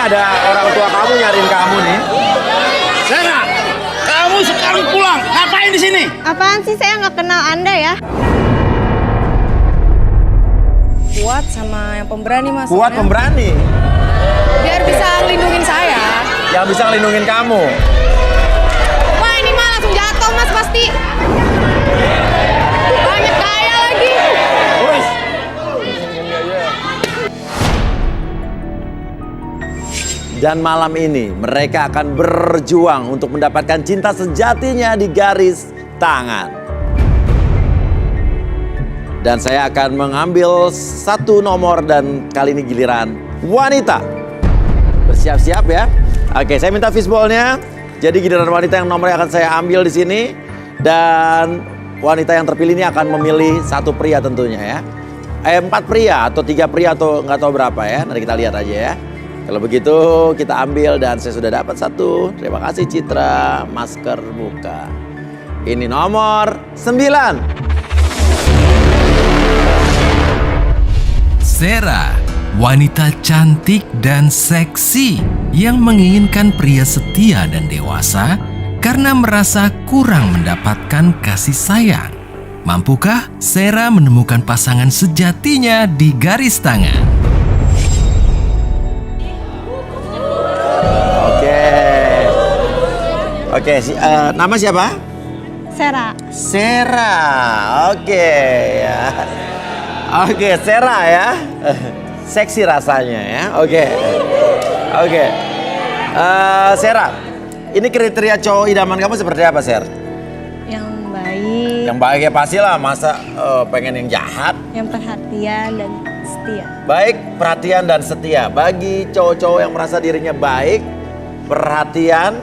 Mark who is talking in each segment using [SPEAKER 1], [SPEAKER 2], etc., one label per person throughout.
[SPEAKER 1] ada orang tua kamu nyariin kamu nih.
[SPEAKER 2] Sera, kamu sekarang pulang. Ngapain di sini?
[SPEAKER 3] Apaan sih, saya nggak kenal Anda ya?
[SPEAKER 4] Kuat sama yang pemberani mas.
[SPEAKER 1] Kuat pemberani.
[SPEAKER 4] Biar bisa ngelindungin saya.
[SPEAKER 1] Yang bisa ngelindungin kamu.
[SPEAKER 4] Wah ini mah langsung jatuh mas pasti. Banyak gaya lagi.
[SPEAKER 1] Dan malam ini mereka akan berjuang untuk mendapatkan cinta sejatinya di garis tangan. Dan saya akan mengambil satu nomor dan kali ini giliran wanita. Bersiap-siap ya. Oke, saya minta fishball-nya. Jadi giliran wanita yang nomornya akan saya ambil di sini. Dan wanita yang terpilih ini akan memilih satu pria tentunya ya. 4 pria atau 3 pria atau nggak tahu berapa ya. Nanti kita lihat aja ya. Kalau begitu kita ambil dan saya sudah dapat satu. Terima kasih Citra, masker muka. Ini nomor 9.
[SPEAKER 5] Sera, wanita cantik dan seksi yang menginginkan pria setia dan dewasa karena merasa kurang mendapatkan kasih sayang. Mampukah Sera menemukan pasangan sejatinya di garis tangan?
[SPEAKER 1] Oke, nama siapa?
[SPEAKER 3] Sera.
[SPEAKER 1] Sera. Oke ya. Oke, Sera ya. Seksi rasanya ya. Oke. Sera, ini kriteria cowok idaman kamu seperti apa, Ser?
[SPEAKER 3] Yang baik,
[SPEAKER 1] Yang baik ya pastilah, masa pengen yang jahat?
[SPEAKER 3] yang perhatian dan setia.
[SPEAKER 1] Baik, perhatian dan setia. Bagi cowok-cowok yang merasa dirinya baik, perhatian,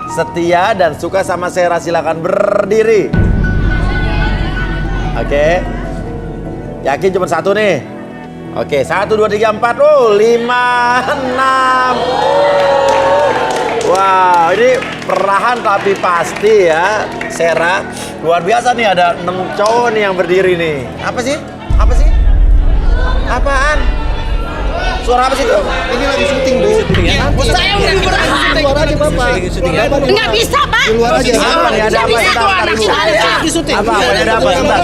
[SPEAKER 1] setia dan suka sama Sera, silakan berdiri. Oke. Yakin cuma satu nih? Oke, 1, 2, 3, 4, 5, 6. Wow, ini perlahan tapi pasti ya, Sera. Luar biasa nih, ada 6 cowok nih yang berdiri nih. Apa sih? Apaan? Suara apa sih itu?
[SPEAKER 2] Ini lagi syuting, Bu. Saya udah berhak.
[SPEAKER 6] Keluar aja, Bapak.
[SPEAKER 4] Nggak bisa pak.
[SPEAKER 6] Keluar aja.
[SPEAKER 1] Apa nih? Ada apa? Sebentar, Ibu. Apa? Ada apa? Sebentar,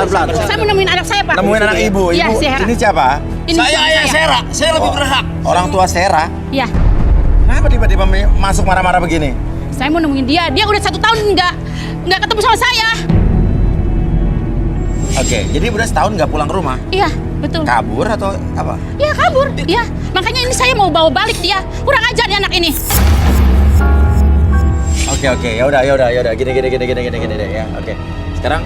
[SPEAKER 1] sabar.
[SPEAKER 4] Saya mau nemuin anak saya pak.
[SPEAKER 1] Nemuin anak ibu.
[SPEAKER 4] Iya,
[SPEAKER 1] Ibu,
[SPEAKER 4] Sera.
[SPEAKER 1] ini siapa?
[SPEAKER 4] Ini
[SPEAKER 2] Saya
[SPEAKER 4] suami
[SPEAKER 2] ayah Sera. Saya lebih berhak.
[SPEAKER 1] Orang tua Sera.
[SPEAKER 4] Iya.
[SPEAKER 1] Kenapa tiba-tiba masuk marah-marah begini?
[SPEAKER 4] Saya mau nemuin dia. Dia udah 1 tahun nggak ketemu sama saya.
[SPEAKER 1] Oke, jadi udah setahun nggak pulang ke rumah?
[SPEAKER 4] Iya betul.
[SPEAKER 1] Kabur atau apa?
[SPEAKER 4] Iya kabur. Iya. Makanya ini saya mau bawa balik dia. Kurang ajar nih anak ini.
[SPEAKER 1] Oke, ya udah. Gini deh ya. Oke. Sekarang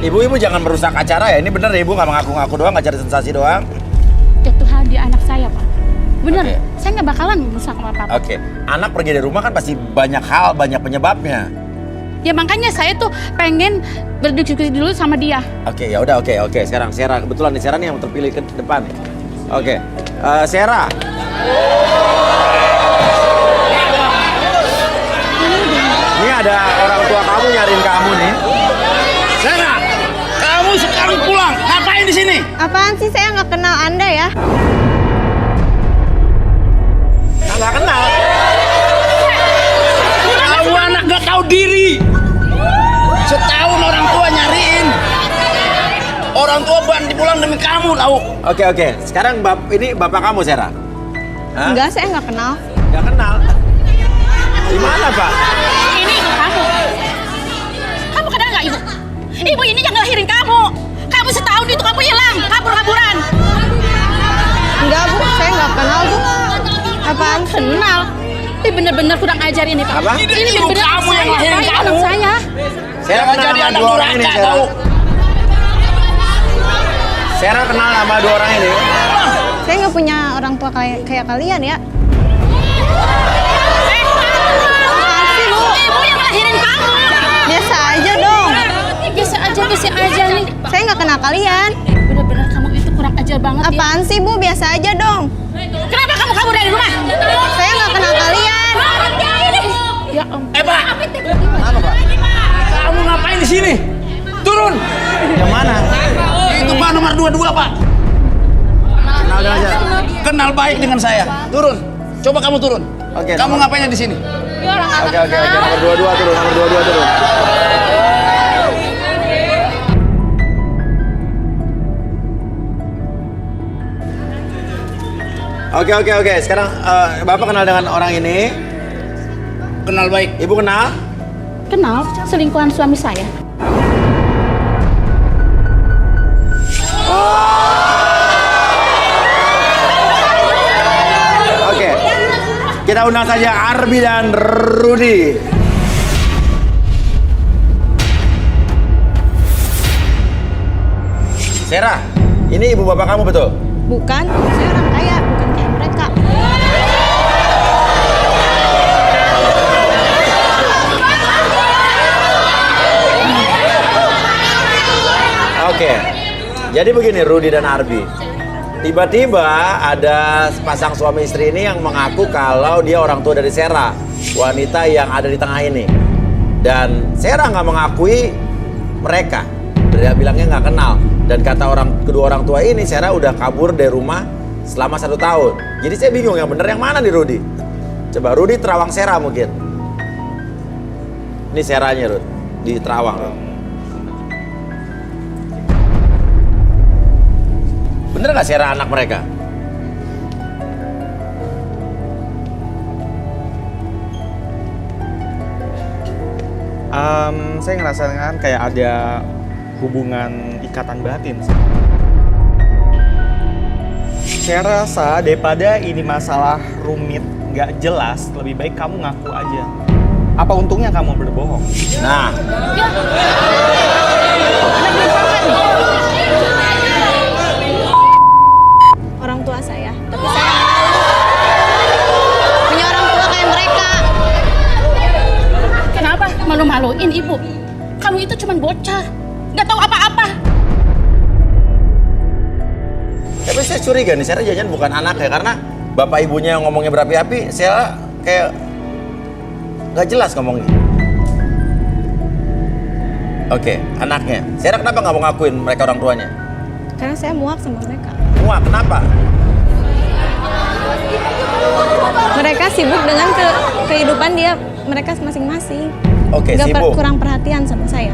[SPEAKER 1] ibu-ibu jangan merusak acara ya. Ini bener ya, ibu nggak mengaku-ngaku doang, nggak cari sensasi doang.
[SPEAKER 4] Ya Tuhan, dia anak saya pak. Bener.
[SPEAKER 1] Oke.
[SPEAKER 4] Saya nggak bakalan merusak apa-apa.
[SPEAKER 1] Oke, anak pergi dari rumah kan pasti banyak hal, banyak penyebabnya.
[SPEAKER 4] Ya makanya saya tuh pengen berdiskusi dulu sama dia.
[SPEAKER 1] Oke, ya udah, oke. Sekarang Sera, kebetulan nih Sera nih yang terpilih ke depan. Oke, Sera. Ini ada orang tua kamu nyariin kamu nih.
[SPEAKER 2] Sera, kamu sekarang pulang. Ngapain di sini?
[SPEAKER 3] Apaan sih, saya nggak kenal Anda ya?
[SPEAKER 1] Nggak kenal.
[SPEAKER 2] Kamu anak gak tahu diri. Setahun orang tua nyariin. Orang tua bantu pulang demi kamu tahu.
[SPEAKER 1] Oke. Sekarang ini bapak kamu, Sera? Hah?
[SPEAKER 3] Enggak, saya nggak kenal.
[SPEAKER 1] Nggak kenal. Di mana, Pak?
[SPEAKER 4] Ini ibu kamu. Kamu kenal nggak ibu? Ibu ini yang ngelahirin kamu. Kamu setahun itu kamu hilang, kabur-kaburan.
[SPEAKER 3] Enggak, Bu, saya nggak kenal, Bu. Apaan sih?
[SPEAKER 4] Kenal. Ini bener-bener kurang ajar ini Pak.
[SPEAKER 1] Apa?
[SPEAKER 4] Ini
[SPEAKER 2] Ibu
[SPEAKER 4] bener-bener
[SPEAKER 2] kamu yang lahirin
[SPEAKER 4] saya,
[SPEAKER 2] kamu.
[SPEAKER 4] anak saya.
[SPEAKER 1] Sera
[SPEAKER 2] Jangan
[SPEAKER 1] kenal
[SPEAKER 2] jadi
[SPEAKER 1] sama
[SPEAKER 2] anak
[SPEAKER 1] 2 orang ini,
[SPEAKER 2] durhaka
[SPEAKER 1] Sera.
[SPEAKER 2] tahu.
[SPEAKER 1] Sera kenal sama 2 orang ini.
[SPEAKER 3] Saya nggak punya orang tua kayak kalian ya. Apaan sih, Bu?
[SPEAKER 4] Ibu yang ngelahirin kamu.
[SPEAKER 3] Biasa aja dong.
[SPEAKER 4] Biasa aja nih.
[SPEAKER 3] Saya nggak kenal kalian.
[SPEAKER 4] Bener-bener kamu itu kurang ajar banget ya.
[SPEAKER 3] Apaan sih, Bu? Biasa aja dong.
[SPEAKER 4] Kenapa kamu kabur dari rumah?
[SPEAKER 3] Saya nggak kenal kalian.
[SPEAKER 4] Ya ampun.
[SPEAKER 2] Pak.
[SPEAKER 1] Kenapa, Pak?
[SPEAKER 2] Kamu ngapain di sini? Turun.
[SPEAKER 1] Yang mana?
[SPEAKER 2] Itu Pak nomor 22, Pak.
[SPEAKER 1] Kenal dengan saya.
[SPEAKER 2] Kenal baik dengan saya. Turun. Coba kamu turun.
[SPEAKER 1] Oke,
[SPEAKER 2] Kamu
[SPEAKER 1] nomor-
[SPEAKER 2] ngapainnya di sini?
[SPEAKER 4] Ya orang
[SPEAKER 1] Oke, nomor 22 turun, nomor 22 turun. Oke. Sekarang Bapak kenal dengan orang ini.
[SPEAKER 2] Kenal baik.
[SPEAKER 1] Ibu kenal?
[SPEAKER 4] Kenal selingkuhan suami saya.
[SPEAKER 1] Oke. Kita undang saja Arbi dan Rudi. Sarah, ini ibu bapak kamu betul?
[SPEAKER 3] Bukan, saya orang kaya, bukan kayak mereka.
[SPEAKER 1] Oke. Jadi begini Rudi dan Arbi. Tiba-tiba ada pasang suami istri ini yang mengaku kalau dia orang tua dari Sarah, wanita yang ada di tengah ini. Dan Sarah nggak mengakui mereka. Dia bilangnya nggak kenal. Dan kata kedua orang tua ini, Sarah udah kabur dari rumah selama 1 tahun. Jadi saya bingung yang bener yang mana nih Rudi? Coba Rudi terawang Sarah mungkin. Ini Sarahnya Rudi, di terawang. Bener nggak Sarah anak mereka?
[SPEAKER 6] Saya ngerasakan kayak ada hubungan ikatan batin. Saya rasa daripada ini masalah rumit, nggak jelas, lebih baik kamu ngaku aja. Apa untungnya kamu berbohong?
[SPEAKER 1] Nah,
[SPEAKER 3] Orang tua saya, tapi saya punya orang tua kayak mereka.
[SPEAKER 4] Kenapa malu-maluin ibu? Kamu itu cuma bocah, nggak tahu apa-apa.
[SPEAKER 1] tapi saya curiga nih, Sarah jangan bukan anaknya karena bapak ibunya yang ngomongnya berapi-api, saya kayak nggak jelas ngomongnya. Oke, anaknya. Sarah kenapa nggak mau ngakuin mereka orang tuanya?
[SPEAKER 3] Karena saya muak sama mereka.
[SPEAKER 1] Wah, kenapa?
[SPEAKER 3] Mereka sibuk dengan kehidupan mereka masing-masing.
[SPEAKER 1] Oke,
[SPEAKER 3] Nggak
[SPEAKER 1] sibuk.
[SPEAKER 3] kurang perhatian sama saya.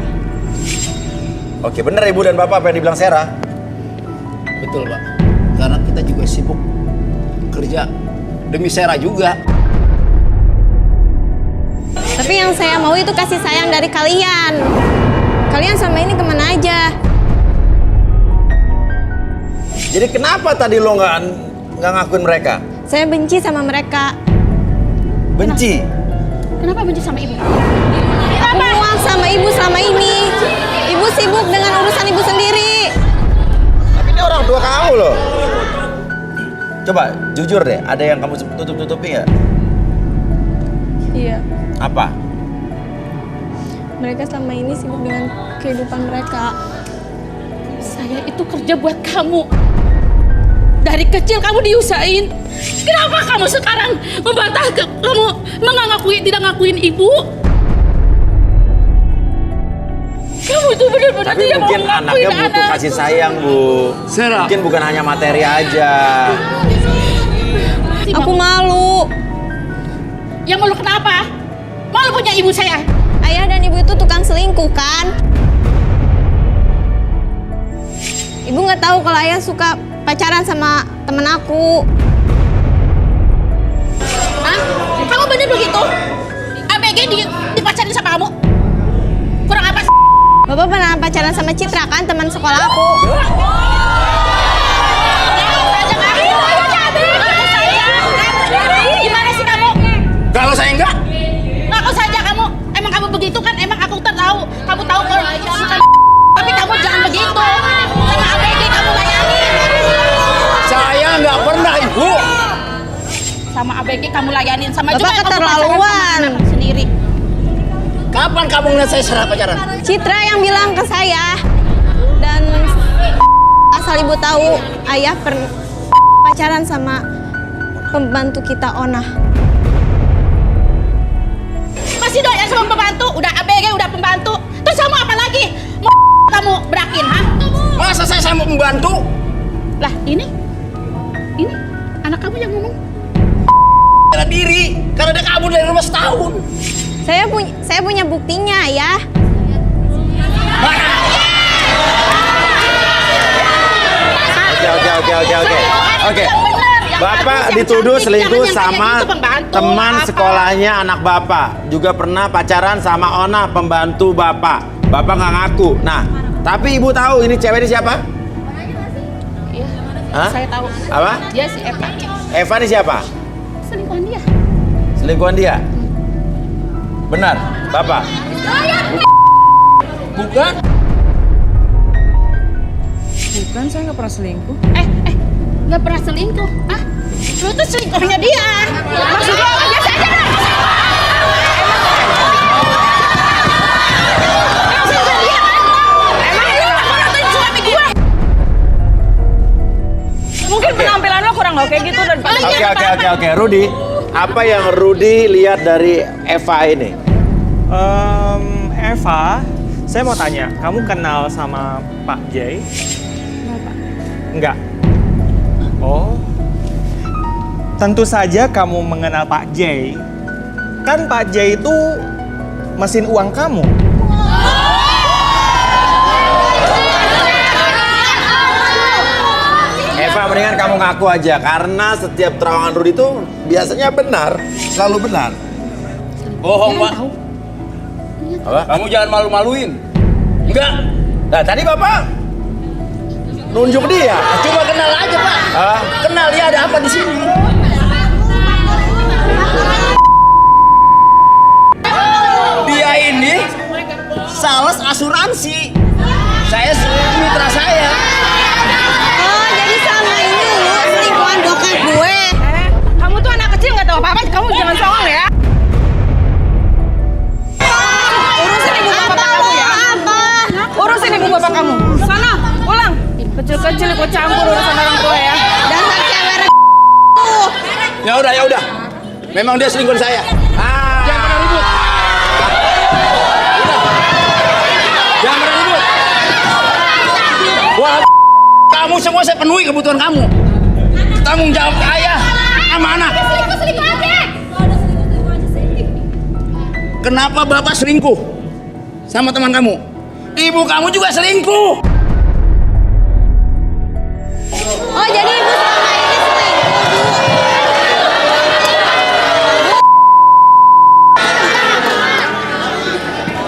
[SPEAKER 1] Oke, bener ibu dan bapak apa yang dibilang Sarah?
[SPEAKER 2] Betul, Pak. Karena kita juga sibuk kerja demi Sarah juga.
[SPEAKER 3] Tapi yang saya mau itu kasih sayang dari kalian. Kalian selama ini kemana aja?
[SPEAKER 1] Jadi kenapa tadi lo nggak ngakuin mereka?
[SPEAKER 3] Saya benci sama mereka.
[SPEAKER 1] Benci?
[SPEAKER 4] Kenapa benci sama ibu?
[SPEAKER 3] Aku muak sama ibu selama ini. Ibu sibuk dengan urusan ibu sendiri.
[SPEAKER 1] Tapi ini orang tua kamu loh. Coba jujur deh, ada yang kamu tutup-tutupi nggak?
[SPEAKER 3] Iya.
[SPEAKER 1] Apa?
[SPEAKER 3] Mereka selama ini sibuk dengan kehidupan mereka.
[SPEAKER 4] Saya itu kerja buat kamu. Dari kecil kamu diusahain. Kenapa kamu sekarang membantah kamu tidak ngakuin ibu? Kamu itu benar-benar
[SPEAKER 1] Tapi
[SPEAKER 4] tidak mau
[SPEAKER 1] mungkin
[SPEAKER 4] ngakuin
[SPEAKER 1] anaknya butuh
[SPEAKER 4] anak.
[SPEAKER 1] kasih sayang, Bu.
[SPEAKER 2] Sarah.
[SPEAKER 1] Mungkin bukan hanya materi aja.
[SPEAKER 3] Aku malu.
[SPEAKER 4] Yang malu kenapa? Malu punya ibu saya.
[SPEAKER 3] Ayah dan ibu itu tukang selingkuh kan? Ibu nggak tahu kalau ayah suka pacaran sama temen aku.
[SPEAKER 4] Hah? Kamu bener begitu? ABG dipacarin sama kamu? Kurang apa?
[SPEAKER 3] Bapak pernah pacaran sama Citra kan, teman sekolah aku.
[SPEAKER 4] Gimana sih kamu?
[SPEAKER 2] Kalau saya enggak,
[SPEAKER 4] Ngaku saja kamu. Emang kamu begitu kan? Emang aku tahu. Kamu tahu kalau suka tapi kamu jangan begitu. Sama ABG kamu layanin.
[SPEAKER 2] saya nggak pernah, Ibu.
[SPEAKER 4] Sama ABG kamu layanin. Sama
[SPEAKER 3] Bapak
[SPEAKER 4] juga kamu pacaran
[SPEAKER 3] keterlaluan.
[SPEAKER 4] sama anak sendiri.
[SPEAKER 2] Kapan kamu ngeliat saya Sarah pacaran?
[SPEAKER 3] Citra yang bilang ke saya. Dan asal ibu tahu, ayah pacaran sama pembantu kita, Ona.
[SPEAKER 4] Masih doyan sama pembantu? Udah ABG, udah pembantu. Terus kamu apa lagi? Mau kamu berakin, ha?
[SPEAKER 2] Masa saya mau membantu?
[SPEAKER 4] Lah, ini anak kamu yang ngomong.
[SPEAKER 3] buktinya ya.
[SPEAKER 1] Oke. Bapak dituduh selingkuh sama teman sekolahnya anak Bapak. Juga pernah pacaran sama Ona, pembantu Bapak. Bapak nggak ngaku. Nah, tapi Ibu tahu ini cewek ini siapa?
[SPEAKER 4] Iya.
[SPEAKER 1] Hah?
[SPEAKER 4] Saya tahu.
[SPEAKER 1] Apa?
[SPEAKER 4] Dia si Eva.
[SPEAKER 1] Eva ini siapa?
[SPEAKER 4] Selingkuhan dia.
[SPEAKER 1] Selingkuhan dia? Benar, Bapak?
[SPEAKER 2] Bukan.
[SPEAKER 7] Bukan, saya nggak pernah selingkuh.
[SPEAKER 4] Nggak pernah selingkuh. Ah, lu tuh selingkuhnya dia. Maksudnya apa? Biasa aja kan? Emang selingkuh dia kan? Emang lu nggak pernah tuh suami gue?
[SPEAKER 7] Mungkin penampilan lo kurang oke gitu dan
[SPEAKER 1] Oke. Rudi, apa yang Rudi lihat dari Eva ini?
[SPEAKER 6] Eva, saya mau tanya, kamu kenal sama Pak J? Enggak. Oh. Tentu saja kamu mengenal Pak J. Kan Pak J itu mesin uang kamu.
[SPEAKER 1] Eva, mendingan kamu ngaku aja karena setiap terawangan Rudi itu biasanya benar, selalu benar.
[SPEAKER 2] Bohong, Pak.
[SPEAKER 1] Apa?
[SPEAKER 2] Kamu jangan malu-maluin. Enggak.
[SPEAKER 1] Nah, tadi Bapak nunjuk dia.
[SPEAKER 2] Coba kenal aja, Pak.
[SPEAKER 1] Ah,
[SPEAKER 2] Kenal dia ada apa di sini? Dia ini sales asuransi. Saya mitra saya.
[SPEAKER 3] Oh, jadi sama ini lu selingkuhan bokap gue.
[SPEAKER 7] kamu tuh anak kecil nggak tahu apa-apa, kamu jangan songong ya. Urusin ibu bapak kamu ya.
[SPEAKER 3] Apa?
[SPEAKER 7] Urusin ibu bapak kamu. Sana, pulang. Kecil-kecil ikut campur urusan orang tua ya.
[SPEAKER 3] Dasar cewek tuh.
[SPEAKER 2] Ya udah. Memang dia selingkuhan saya. Jangan pernah ribut. Jangan pernah ribut. Wah, kamu semua saya penuhi kebutuhan kamu. Tanggung jawab ke ayah sama anak. Kenapa bapak selingkuh sama teman kamu? Ibu kamu juga selingkuh.
[SPEAKER 3] Oh, jadi ibu selama ini selingkuh, Bu.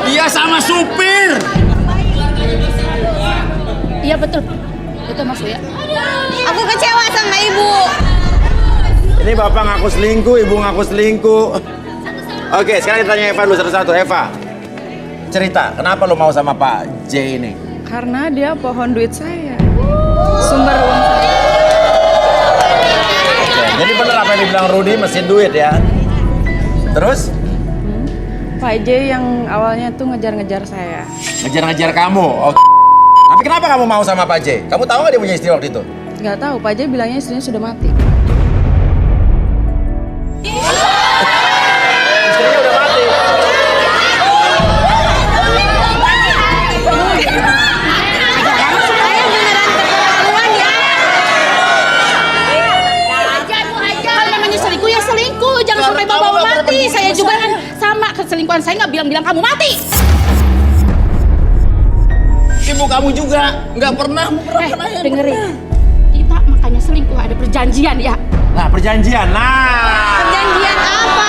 [SPEAKER 2] Dia sama supir.
[SPEAKER 4] Iya betul. Betul Mas ya.
[SPEAKER 3] Aku kecewa sama ibu.
[SPEAKER 1] ini Bapak ngaku selingkuh, Ibu ngaku selingkuh. Oke, sekarang ditanya Eva dulu satu-satu. Eva, cerita, kenapa lo mau sama Pak J ini?
[SPEAKER 7] Karena dia pohon duit saya. Sumber uang saya.
[SPEAKER 1] Oke, jadi bener apa yang dibilang Rudi, mesin duit ya? Terus?
[SPEAKER 7] Pak J yang awalnya tuh ngejar-ngejar saya.
[SPEAKER 1] Ngejar-ngejar kamu. Oke. Tapi kenapa kamu mau sama Pak J? Kamu tahu nggak dia punya istri waktu itu?
[SPEAKER 7] Nggak tahu, Pak J bilangnya istrinya sudah mati.
[SPEAKER 1] Istrinya udah mati.
[SPEAKER 3] Saya beneran keterlaluan ya.
[SPEAKER 4] Kalau namanya selingkuh ya selingkuh, jangan sampai bawa mati. Saya juga kan sama keselingkuhan saya nggak bilang kamu mati.
[SPEAKER 2] Ibu kamu juga nggak pernah memperhatikan ayah.
[SPEAKER 4] Dengerin, kita makanya selingkuh ada perjanjian ya.
[SPEAKER 1] Nah, perjanjian. Nah.
[SPEAKER 3] Perjanjian apa?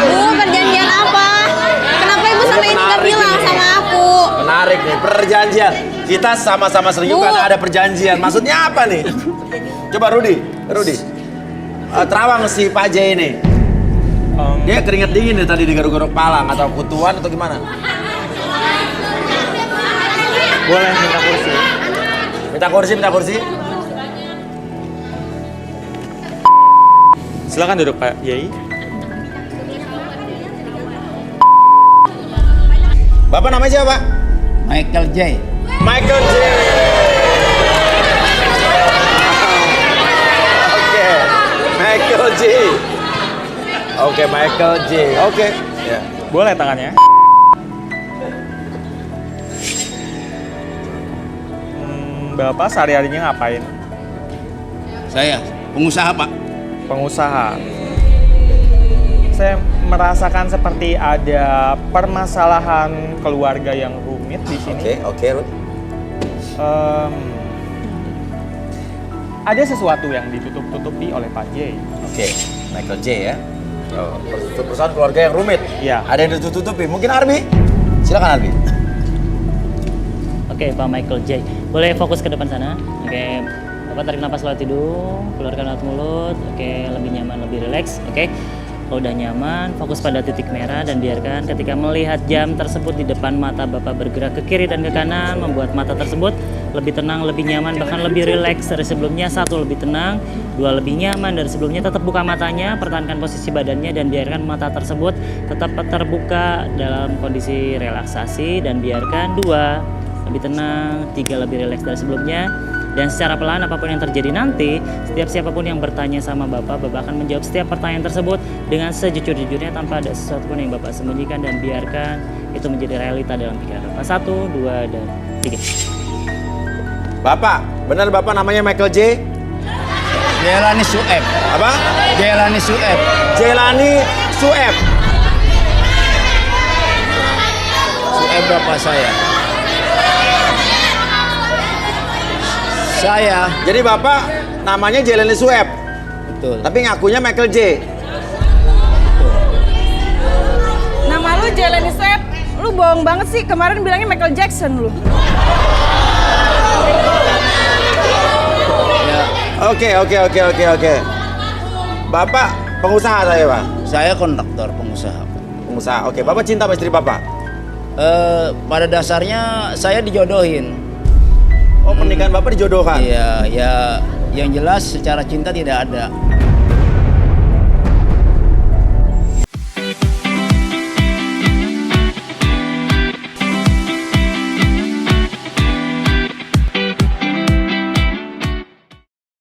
[SPEAKER 3] Bu, perjanjian apa? Kenapa ibu sama ini nggak bilang sama aku?
[SPEAKER 1] Menarik nih, perjanjian. Kita sama-sama selingkuh
[SPEAKER 3] Bu.
[SPEAKER 1] karena ada perjanjian. Maksudnya apa nih? Coba Rudi. Terawang si Pak J ini. Dia keringet dingin nih tadi digaruk-garuk palang atau kutuan atau gimana?
[SPEAKER 6] Boleh minta kursi?
[SPEAKER 1] Minta kursi.
[SPEAKER 6] Silakan duduk Pak Yai.
[SPEAKER 1] Bapak namanya siapa?
[SPEAKER 2] Michael J.
[SPEAKER 1] Michael J. Oke, Michael J. Oke, Michael J. Oke. Ya.
[SPEAKER 6] Boleh tangannya? Bapak sehari-harinya ngapain?
[SPEAKER 2] Saya pengusaha, Pak.
[SPEAKER 6] Pengusaha. Saya merasakan seperti ada permasalahan keluarga yang rumit di sini.
[SPEAKER 1] Oke, Ruth.
[SPEAKER 6] Ada sesuatu yang ditutup-tutupi oleh Pak J.
[SPEAKER 1] Oke, Michael J ya. Oh, perusahaan keluarga yang rumit.
[SPEAKER 6] Iya.
[SPEAKER 1] Ada yang ditutup-tutupi. Mungkin Arbi? Silakan Arbi.
[SPEAKER 8] Oke, Pak Michael J. Boleh fokus ke depan sana. Oke, Bapak tarik nafas lewat hidung, keluarkan lewat mulut. Oke, lebih nyaman, lebih rileks. Oke, kalau udah nyaman, fokus pada titik merah dan biarkan ketika melihat jam tersebut di depan mata Bapak bergerak ke kiri dan ke kanan, membuat mata tersebut lebih tenang, lebih nyaman, bahkan lebih rileks dari sebelumnya. 1, lebih tenang. 2, lebih nyaman dari sebelumnya. Tetap buka matanya, pertahankan posisi badannya dan biarkan mata tersebut tetap terbuka dalam kondisi relaksasi dan biarkan. 2, lebih tenang. 3, lebih rileks dari sebelumnya. Dan secara pelan apapun yang terjadi nanti, setiap siapapun yang bertanya sama Bapak, Bapak akan menjawab setiap pertanyaan tersebut dengan sejujur-jujurnya tanpa ada sesuatu pun yang Bapak sembunyikan, dan biarkan itu menjadi realita dalam pikiran Bapak. 1, 2, dan 3.
[SPEAKER 1] Bapak, benar Bapak namanya Michael J?
[SPEAKER 2] Jelani Sueb.
[SPEAKER 1] Apa?
[SPEAKER 2] Jelani Sueb.
[SPEAKER 1] Jelani Sueb.
[SPEAKER 2] Sueb bapak saya.
[SPEAKER 1] Jadi Bapak namanya Jelani Sueb,
[SPEAKER 2] Betul.
[SPEAKER 1] tapi ngakunya Michael J.
[SPEAKER 7] Nama lu Jelani Sueb. Lu bohong banget sih. Kemarin bilangnya Michael Jackson lu.
[SPEAKER 1] Oke. Bapak pengusaha saya, Pak.
[SPEAKER 2] Saya konduktor pengusaha.
[SPEAKER 1] Pengusaha. Oke, Bapak cinta sama istri Bapak?
[SPEAKER 2] Pada dasarnya saya dijodohin.
[SPEAKER 1] Oh, pernikahan Bapak dijodohkan?
[SPEAKER 2] Iya, ya yang jelas secara cinta tidak ada.